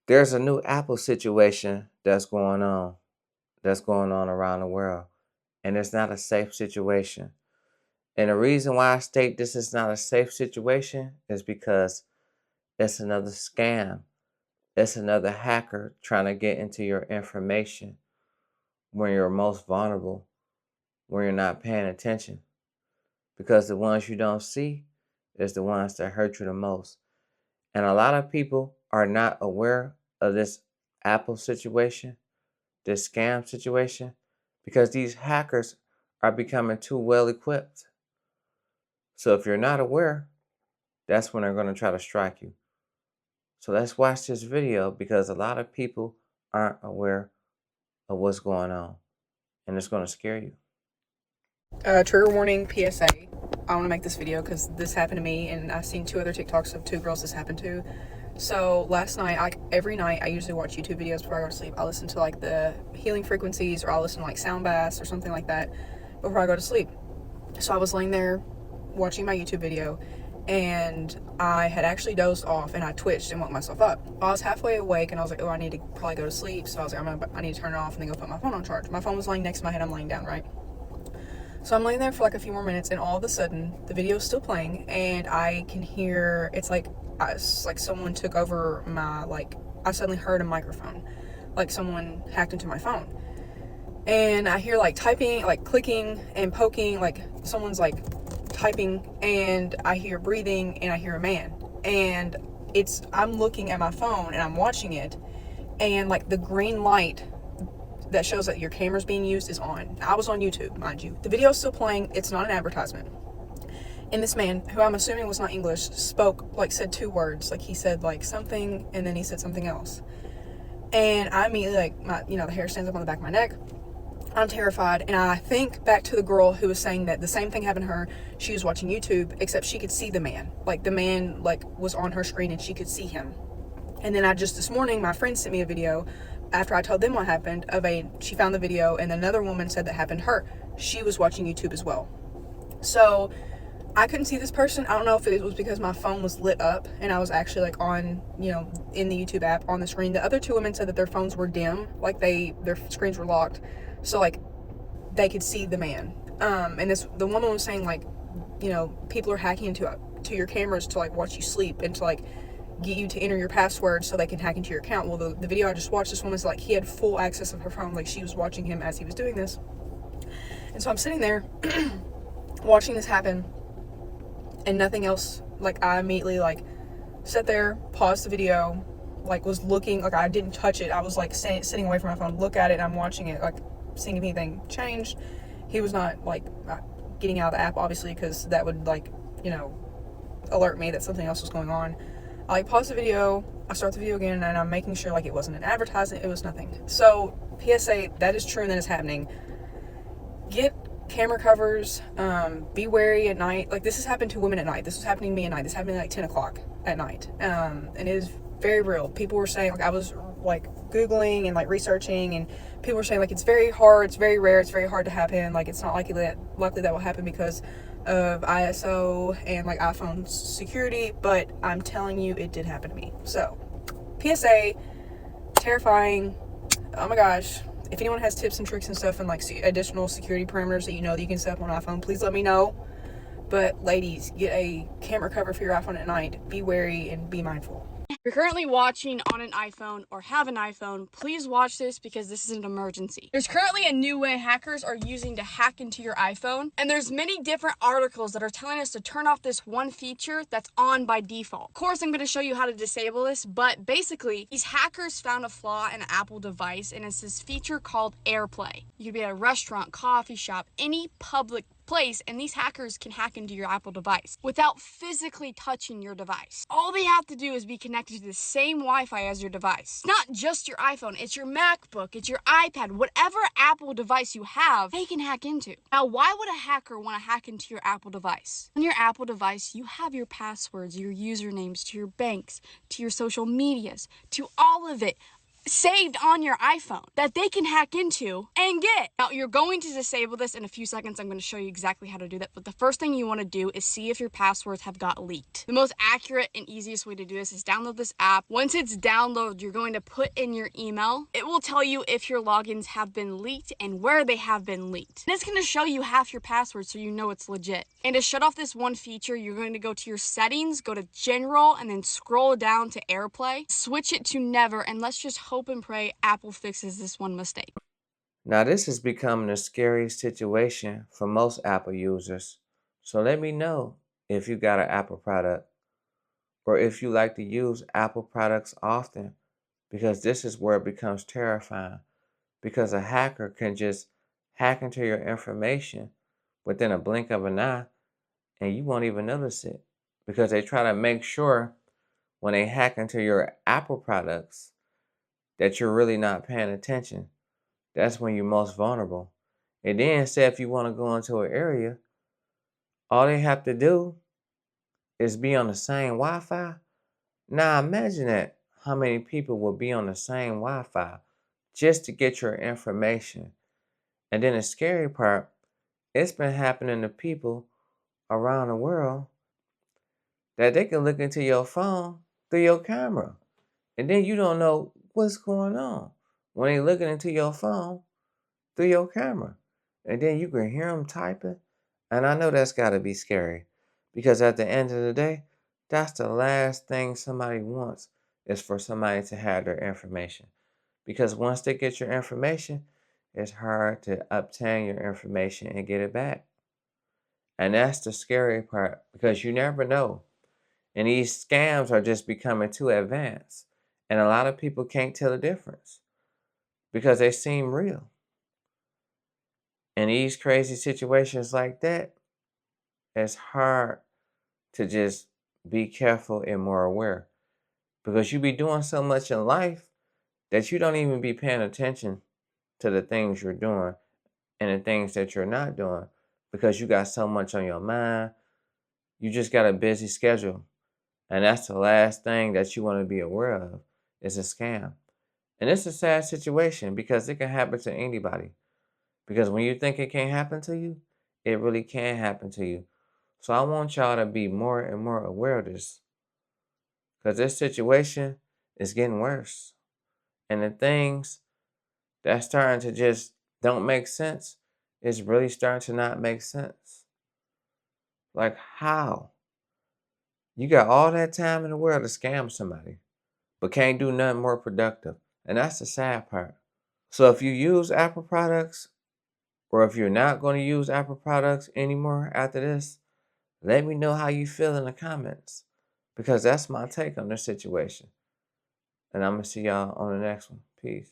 There's a new Apple situation that's going on around the world, and it's not a safe situation. And the reason why I state this is not a safe situation is because it's another scam. It's another hacker trying to get into your information when you're most vulnerable, when you're not paying attention. Because the ones you don't see is the ones that hurt you the most. And a lot of people are not aware of this Apple situation, this scam situation, because these hackers are becoming too well equipped. So if you're not aware, that's when they're going to try to strike you. So let's watch this video because a lot of people aren't aware of what's going on, and it's going to scare you. Trigger warning PSA. I want to make this video because this happened to me, and I've seen 2 other TikToks of 2 girls this happened to. So last night, every night I usually watch YouTube videos before I go to sleep. I listen to like the healing frequencies, or I'll listen to like sound baths or something like that before I go to sleep. So I was laying there watching my YouTube video, and I had actually dozed off, and I twitched and woke myself up. I was halfway awake, and I was like, oh, I need to probably go to sleep. So I was like, I need to turn it off and then go put my phone on charge. My phone was laying next to my head. I'm laying down, right? So I'm laying there for like a few more minutes, and all of a sudden the video is still playing, and I can hear it's like someone took over my, like, I suddenly heard a microphone, like someone hacked into my phone, and I hear like typing, like clicking and poking, like someone's like typing, and I hear breathing, and I hear a man, and I'm looking at my phone and I'm watching it, and like the green light that shows that your camera's being used is on. I was on YouTube, mind you. The video's still playing. It's not an advertisement. And this man, who I'm assuming was not English, said 2 words. Like, he said like something, and then he said something else. And I immediately, like, the hair stands up on the back of my neck. I'm terrified. And I think back to the girl who was saying that the same thing happened to her. She was watching YouTube, except she could see the man. Like, the man, like, was on her screen and she could see him. And then this morning, my friend sent me a video after I told them what happened she found the video, and another woman said that happened to her. She was watching YouTube as well. So I couldn't see this person. I don't know if it was because my phone was lit up and I was actually like on, in the YouTube app on the screen. The other 2 women said that their phones were dim, like their screens were locked. So like they could see the man. And the woman was saying like, people are hacking into your cameras to like watch you sleep and to like get you to enter your password so they can hack into your account. Well, the video I just watched, this woman's like, he had full access of her phone, like she was watching him as he was doing this. And so I'm sitting there watching this happen and nothing else. Like, I immediately like sat there, paused the video, like was looking, like I didn't touch it. I was like sitting away from my phone, look at it, and I'm watching it, like seeing if anything changed. He was not like getting out of the app, obviously, because that would like, alert me that something else was going on. I like pause the video, I start the video again, and I'm making sure like it wasn't an advertisement, it was nothing. So PSA, that is true and that is happening. Get camera covers, be wary at night. Like, this has happened to women at night. This was happening to me at night. This happened at like 10 o'clock at night. And it is very real. People were saying, like, I was like Googling and like researching, and people were saying like it's very hard, it's very rare, it's very hard to happen. Like, it's not likely that will happen because of ISO and like iPhone security, but I'm telling you, it did happen to me. So PSA, terrifying. Oh my gosh. If anyone has tips and tricks and stuff and like additional security parameters that that you can set up on iPhone, please let me know. But ladies, get a camera cover for your iPhone at night. Be wary and be mindful. If you're currently watching on an iPhone or have an iPhone, please watch this because this is an emergency. There's currently a new way hackers are using to hack into your iPhone, and there's many different articles that are telling us to turn off this one feature that's on by default. Of course, I'm going to show you how to disable this, but basically, these hackers found a flaw in an Apple device, and it's this feature called AirPlay. You could be at a restaurant, coffee shop, any public place, and these hackers can hack into your Apple device without physically touching your device. All they have to do is be connected to the same Wi-Fi as your device. It's not just your iPhone, it's your MacBook, it's your iPad, whatever Apple device you have, they can hack into. Now, why would a hacker want to hack into your Apple device? On your Apple device, you have your passwords, your usernames to your banks, to your social medias, to all of it. saved on your iPhone that they can hack into and get. Now, you're going to disable this in a few seconds. I'm going to show you exactly how to do that. But the first thing you want to do is see if your passwords have got leaked. The most accurate and easiest way to do this is download this app. Once it's downloaded, you're going to put in your email. It will tell you if your logins have been leaked and where they have been leaked. And it's going to show you half your password so you know it's legit. And to shut off this one feature, you're going to go to your settings, go to general, and then scroll down to AirPlay. Switch it to never, and let's just hope and pray Apple fixes this one mistake. Now, this is becoming a scary situation for most Apple users. So let me know if you got an Apple product or if you like to use Apple products often, because this is where it becomes terrifying, because a hacker can just hack into your information within a blink of an eye and you won't even notice it, because they try to make sure when they hack into your Apple products that you're really not paying attention. That's when you're most vulnerable. And then say if you want to go into an area, all they have to do is be on the same Wi-Fi. Now imagine that how many people will be on the same Wi-Fi just to get your information. And then the scary part, it's been happening to people around the world that they can look into your phone through your camera. And then you don't know what's going on when they looking into your phone through your camera. And then you can hear them typing. And I know that's got to be scary, because at the end of the day, that's the last thing somebody wants, is for somebody to have their information. Because once they get your information, it's hard to obtain your information and get it back. And that's the scary part, because you never know. And these scams are just becoming too advanced. And a lot of people can't tell the difference because they seem real. In these crazy situations like that, it's hard to just be careful and more aware, because you be doing so much in life that you don't even be paying attention to the things you're doing and the things that you're not doing, because you got so much on your mind. You just got a busy schedule. And that's the last thing that you want to be aware of, is a scam. And it's a sad situation because it can happen to anybody. Because when you think it can't happen to you, it really can happen to you. So I want y'all to be more and more aware of this, because this situation is getting worse. And the things that's starting to just don't make sense is really starting to not make sense. Like, how? You got all that time in the world to scam somebody, but can't do nothing more productive. And that's the sad part. So if you use Apple products, or if you're not going to use Apple products anymore after this, let me know how you feel in the comments, because that's my take on this situation. And I'm going to see y'all on the next one. Peace.